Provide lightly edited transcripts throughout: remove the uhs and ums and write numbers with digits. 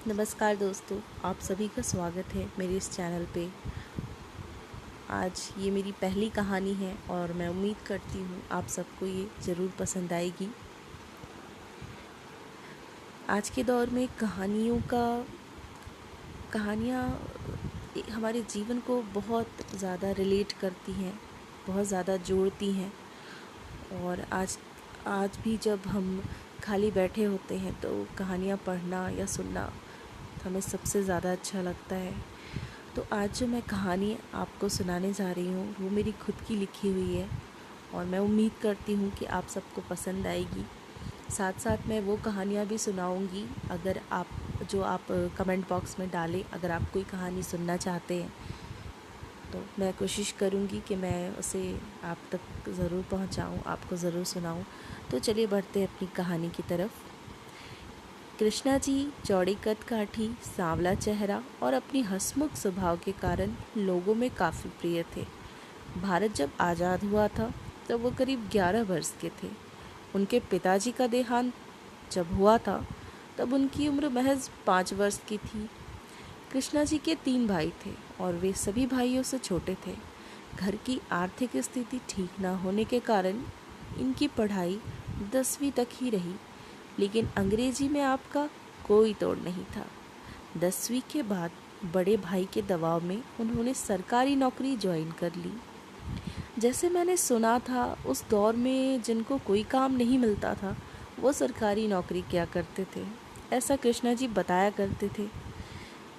नमस्कार दोस्तों, आप सभी का स्वागत है मेरे इस चैनल पे। आज ये मेरी पहली कहानी है और मैं उम्मीद करती हूँ आप सबको ये ज़रूर पसंद आएगी। आज के दौर में कहानियाँ हमारे जीवन को बहुत ज़्यादा रिलेट करती हैं, बहुत ज़्यादा जोड़ती हैं। और आज भी जब हम खाली बैठे होते हैं तो कहानियाँ पढ़ना या सुनना हमें सबसे ज़्यादा अच्छा लगता है। तो आज जो मैं कहानी आपको सुनाने जा रही हूँ वो मेरी खुद की लिखी हुई है और मैं उम्मीद करती हूँ कि आप सबको पसंद आएगी। साथ साथ मैं वो कहानियाँ भी सुनाऊँगी अगर आप कमेंट बॉक्स में डालें। अगर आप कोई कहानी सुनना चाहते हैं तो मैं कोशिश करूँगी कि मैं उसे आप तक ज़रूर पहुँचाऊँ, आपको ज़रूर सुनाऊँ। तो चलिए बढ़ते हैं अपनी कहानी की तरफ। कृष्णा जी चौड़ी कद काठी, सांवला चेहरा और अपनी हंसमुख स्वभाव के कारण लोगों में काफ़ी प्रिय थे। भारत जब आज़ाद हुआ था तब वो करीब 11 वर्ष के थे। उनके पिताजी का देहांत जब हुआ था तब उनकी उम्र महज 5 वर्ष की थी। कृष्णा जी के 3 भाई थे और वे सभी भाइयों से छोटे थे। घर की आर्थिक स्थिति ठीक न होने के कारण इनकी पढ़ाई 10वीं तक ही रही, लेकिन अंग्रेजी में आपका कोई तोड़ नहीं था। 10वीं के बाद बड़े भाई के दबाव में उन्होंने सरकारी नौकरी ज्वाइन कर ली। जैसे मैंने सुना था उस दौर में जिनको कोई काम नहीं मिलता था वो सरकारी नौकरी किया करते थे, ऐसा कृष्णा जी बताया करते थे।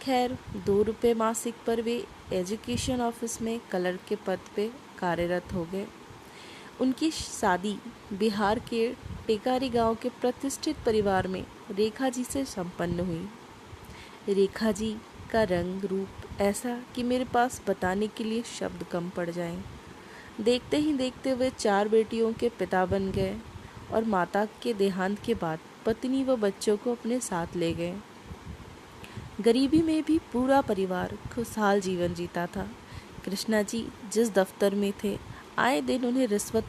खैर 2 रुपये मासिक पर वे एजुकेशन ऑफिस में क्लर्क के पद पे कार्यरत हो गए। उनकी शादी बिहार के टेकारी गांव के प्रतिष्ठित परिवार में रेखा जी से संपन्न हुई। रेखा जी का रंग रूप ऐसा कि मेरे पास बताने के लिए शब्द कम पड़ जाएं। देखते ही देखते वे 4 बेटियों के पिता बन गए और माता के देहांत के बाद पत्नी व बच्चों को अपने साथ ले गए। गरीबी में भी पूरा परिवार खुशहाल जीवन जीता था। कृष्णा जी जिस दफ्तर में थे आए दिन उन्हें रिश्वत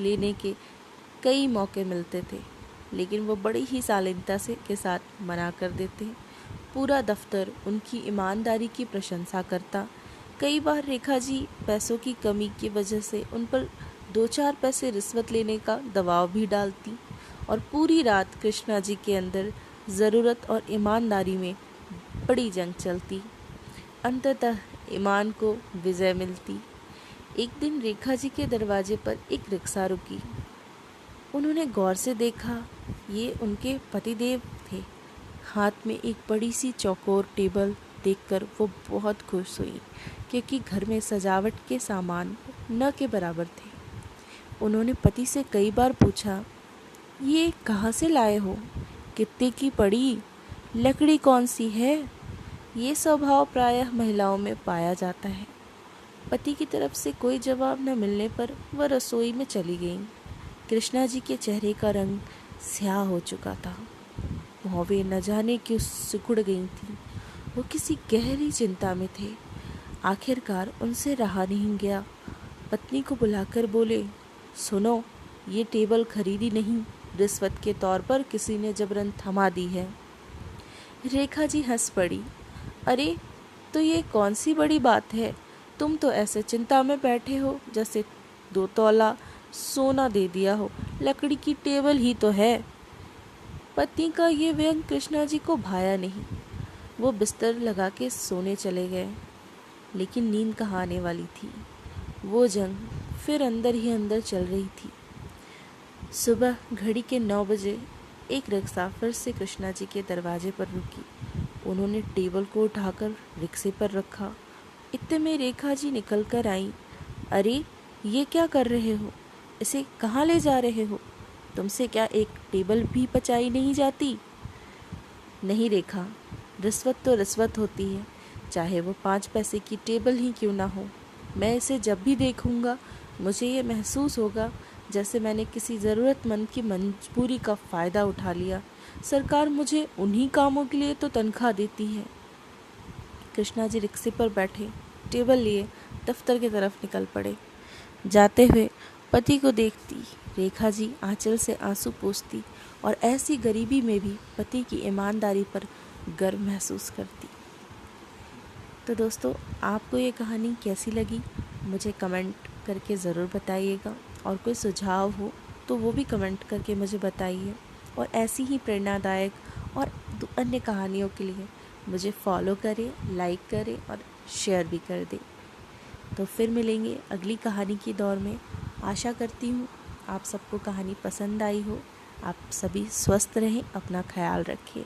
लेने के कई मौके मिलते थे, लेकिन वो बड़ी ही शालीनता के साथ मना कर देते। पूरा दफ्तर उनकी ईमानदारी की प्रशंसा करता। कई बार रेखा जी पैसों की कमी की वजह से उन पर 2-4 पैसे रिश्वत लेने का दबाव भी डालती और पूरी रात कृष्णा जी के अंदर ज़रूरत और ईमानदारी में बड़ी जंग चलती। अंततः ईमान को विजय मिलती। एक दिन रेखा जी के दरवाजे पर एक रिक्शा रुकी। उन्होंने गौर से देखा, ये उनके पतिदेव थे। हाथ में एक बड़ी सी चौकोर टेबल देखकर वो बहुत खुश हुई, क्योंकि घर में सजावट के सामान न के बराबर थे। उन्होंने पति से कई बार पूछा, ये कहाँ से लाए हो? कितने की पड़ी? लकड़ी कौन सी है? ये स्वभाव प्रायः महिलाओं में पाया जाता है। पति की तरफ से कोई जवाब न मिलने पर वह रसोई में चली गई। कृष्णा जी के चेहरे का रंग स्याह हो चुका था। भौवें न जाने क्यों सिकुड़ गई थीं। वो किसी गहरी चिंता में थे। आखिरकार उनसे रहा नहीं गया। पत्नी को बुलाकर बोले, सुनो, ये टेबल खरीदी नहीं, रिश्वत के तौर पर किसी ने जबरन थमा दी है। रेखा जी हंस पड़ी। अरे, तो ये कौन सी बड़ी बात है? तुम तो ऐसे चिंता में बैठे हो जैसे 2 तोला सोना दे दिया हो। लकड़ी की टेबल ही तो है। पत्नी का ये व्यंग कृष्णा जी को भाया नहीं। वो बिस्तर लगा के सोने चले गए, लेकिन नींद कहाँ आने वाली थी। वो जंग फिर अंदर ही अंदर चल रही थी। सुबह घड़ी के 9 बजे एक रिक्शा फिर से कृष्णा जी के दरवाजे पर रुकी। उन्होंने टेबल को उठाकर रिक्शे पर रखा। इतने में रेखा जी निकल कर आई। अरे, ये क्या कर रहे हो? इसे कहाँ ले जा रहे हो? तुमसे क्या एक टेबल भी पचाई नहीं जाती? नहीं रेखा, रिश्वत तो रिश्वत होती है, चाहे वो 5 पैसे की टेबल ही क्यों ना हो। मैं इसे जब भी देखूंगा मुझे ये महसूस होगा जैसे मैंने किसी ज़रूरतमंद की मजबूरी का फ़ायदा उठा लिया। सरकार मुझे उन्हीं कामों के लिए तो तनख्वाह देती है। कृष्णा जी रिक्शे पर बैठे, टेबल लिए दफ्तर की तरफ निकल पड़े। जाते हुए पति को देखती रेखा जी आंचल से आंसू पोंछती और ऐसी गरीबी में भी पति की ईमानदारी पर गर्व महसूस करती। तो दोस्तों, आपको ये कहानी कैसी लगी मुझे कमेंट करके ज़रूर बताइएगा, और कोई सुझाव हो तो वो भी कमेंट करके मुझे बताइए। और ऐसी ही प्रेरणादायक और अन्य कहानियों के लिए मुझे फॉलो करें, लाइक करें और शेयर भी कर दें। तो फिर मिलेंगे अगली कहानी की दौर में। आशा करती हूँ आप सबको कहानी पसंद आई हो। आप सभी स्वस्थ रहें, अपना ख्याल रखें।